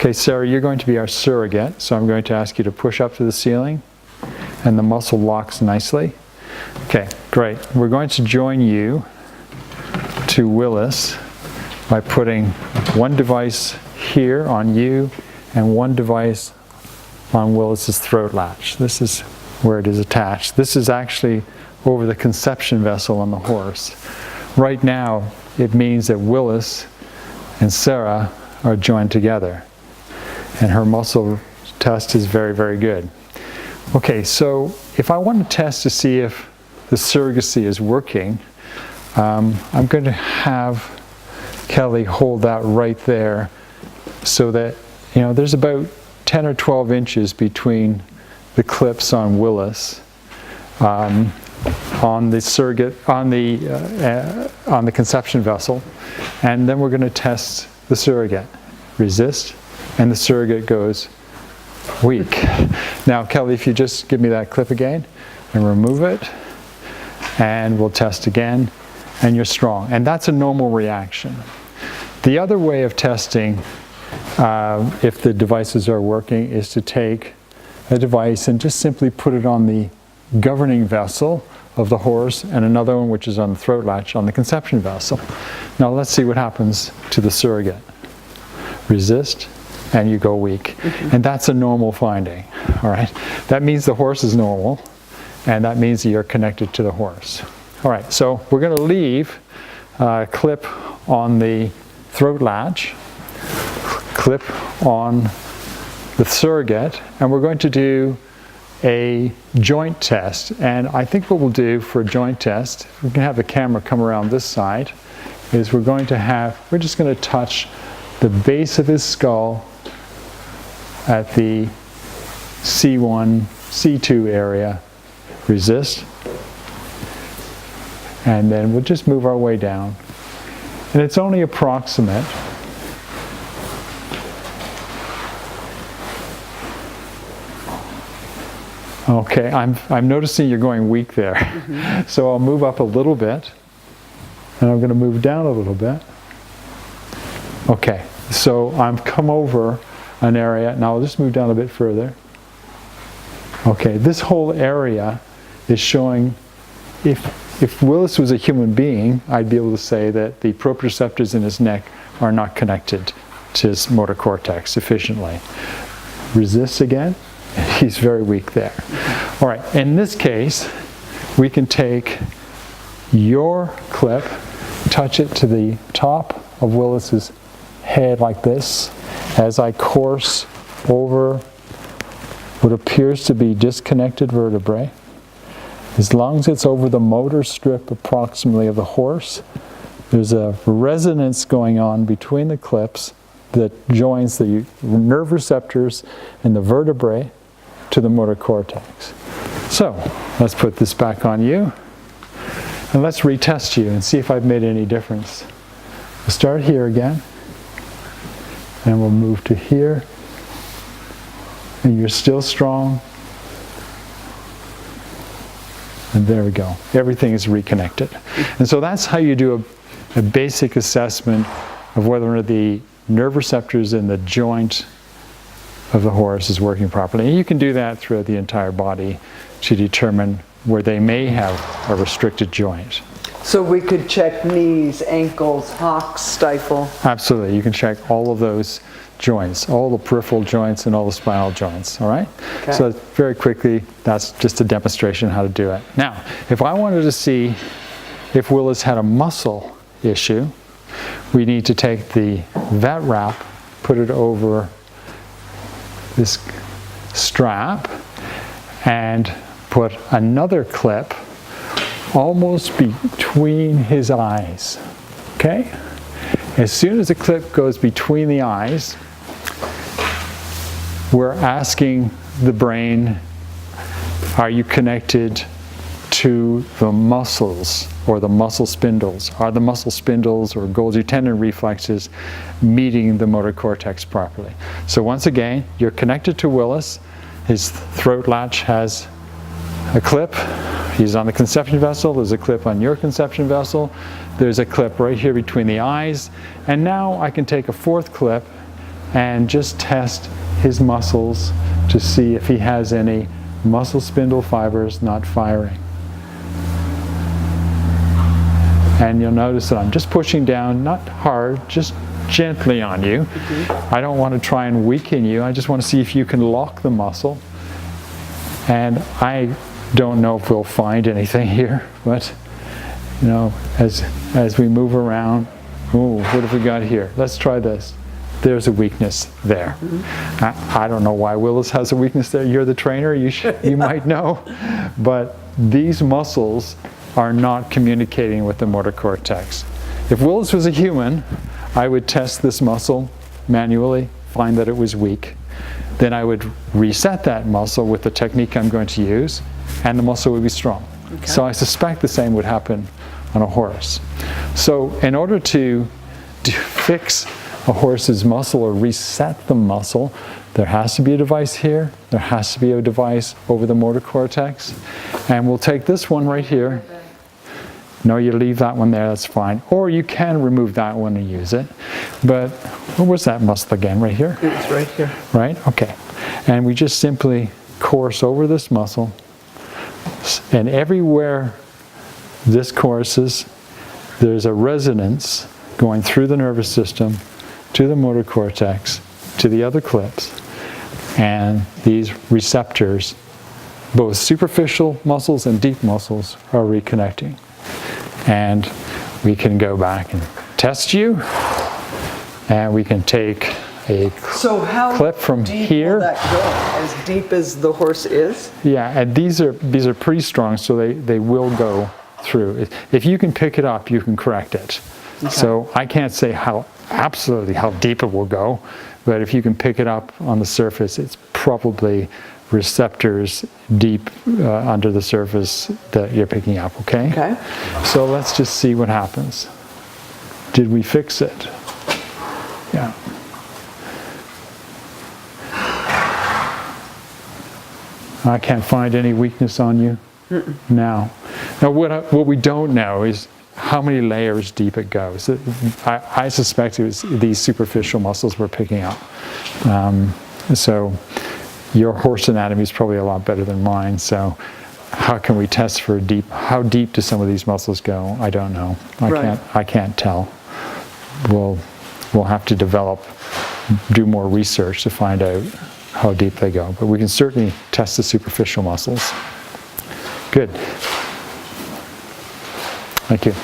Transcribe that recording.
Okay, Sarah, you're going to be our surrogate, so I'm going to ask you to push up to the ceiling, and the muscle locks nicely. Okay, great. We're going to join you to Willis by putting one device here on you and one device on Willis's throat latch. This is where it is attached. This is actually over the conception vessel on the horse. Right now, it means that Willis and Sarah are joined together, and her muscle test is very, very good. Okay, so if I want to test to see if the surrogacy is working, I'm going to have Kelly hold that right there so that, you know, there's about 10 or 12 inches between the clips on Willis, on the surrogate, on the conception vessel, and then we're going to test the surrogate. Resist, and the surrogate goes weak. Now, Kelly, if you just give me that clip again and remove it, and we'll test again, and you're strong. And that's a normal reaction. The other way of testing if the devices are working is to take a device and just simply put it on the governing vessel of the horse, and another one which is on the throat latch on the conception vessel. Now let's see what happens to the surrogate. Resist, and you go weak. And that's a normal finding, all right? That means the horse is normal, and that means that you're connected to the horse. All right, so we're going to leave a clip on the throat latch, clip on the surrogate, and we're going to do a joint test. And I think what we'll do for a joint test, we can have the camera come around this side, is we're just going to touch the base of his skull at the C1, C2 area. Resist. And then we'll just move our way down. And it's only approximate. Okay, I'm noticing you're going weak there. Mm-hmm. So I'll move up a little bit, and I'm going to move down a little bit. Okay, so I've come over an area. Now I'll just move down a bit further. Okay, this whole area is showing, if Willis was a human being, I'd be able to say that the proprioceptors in his neck are not connected to his motor cortex sufficiently. Resist again. He's very weak there. All right, in this case, we can take your clip, touch it to the top of Willis's head like this, as I course over what appears to be disconnected vertebrae. As long as it's over the motor strip approximately of the horse, there's a resonance going on between the clips that joins the nerve receptors and the vertebrae to the motor cortex. So let's put this back on you, and let's retest you and see if I've made any difference. We'll start here again, and we'll move to here, and you're still strong. And there we go. Everything is reconnected. And so that's how you do a basic assessment of whether or not the nerve receptors in the joint of the horse is working properly. And you can do that throughout the entire body to determine where they may have a restricted joint. So we could check knees, ankles, hocks, stifle. Absolutely. You can check all of those joints, all the peripheral joints and all the spinal joints, all right? Okay. So very quickly, that's just a demonstration how to do it. Now, if I wanted to see if Willis had a muscle issue, we need to take the vet wrap, put it over this strap, and put another clip almost between his eyes, okay? As soon as the clip goes between the eyes, we're asking the brain, are you connected to the muscles or the muscle spindles? Are the muscle spindles or Golgi tendon reflexes meeting the motor cortex properly? So once again, you're connected to Willis. His throat latch has a clip. He's on the conception vessel. There's a clip on your conception vessel. There's a clip right here between the eyes. And now I can take a fourth clip and just test his muscles to see if he has any muscle spindle fibers not firing. And you'll notice that I'm just pushing down, not hard, just gently on you. I don't want to try and weaken you. I just want to see if you can lock the muscle. And I don't know if we'll find anything here, but you know, as we move around, ooh, what have we got here? Let's try this. There's a weakness there. I don't know why Willis has a weakness there. You're the trainer, you might know. But these muscles are not communicating with the motor cortex. If Willis was a human, I would test this muscle manually, find that it was weak. Then I would reset that muscle with the technique I'm going to use, and the muscle would be strong. Okay. So I suspect the same would happen on a horse. So in order to fix a horse's muscle or reset the muscle, there has to be a device here, there has to be a device over the motor cortex, and we'll take this one right here. No, you leave that one there, that's fine. Or you can remove that one and use it. But where was that muscle again? Right here? It's right here. Right? Okay. And we just simply course over this muscle. And everywhere this courses, there's a resonance going through the nervous system to the motor cortex, to the other clips. And these receptors, both superficial muscles and deep muscles, are reconnecting. And we can go back and test you, and we can take a clip from here. So how deep will that go? As deep as the horse is? Yeah, and these are pretty strong, so they will go through. If you can pick it up, you can correct it. Okay. So I can't say absolutely how deep it will go, but if you can pick it up on the surface, it's probably receptors deep under the surface that you're picking up, okay? Okay. So let's just see what happens. Did we fix it? Yeah. I can't find any weakness on you now. Now what we don't know is how many layers deep it goes. I suspect it was these superficial muscles we're picking up. So your horse anatomy is probably a lot better than mine, so how can we test for how deep do some of these muscles go? I don't know. I can't tell. We'll have to do more research to find out how deep they go, but we can certainly test the superficial muscles. Good. Thank you.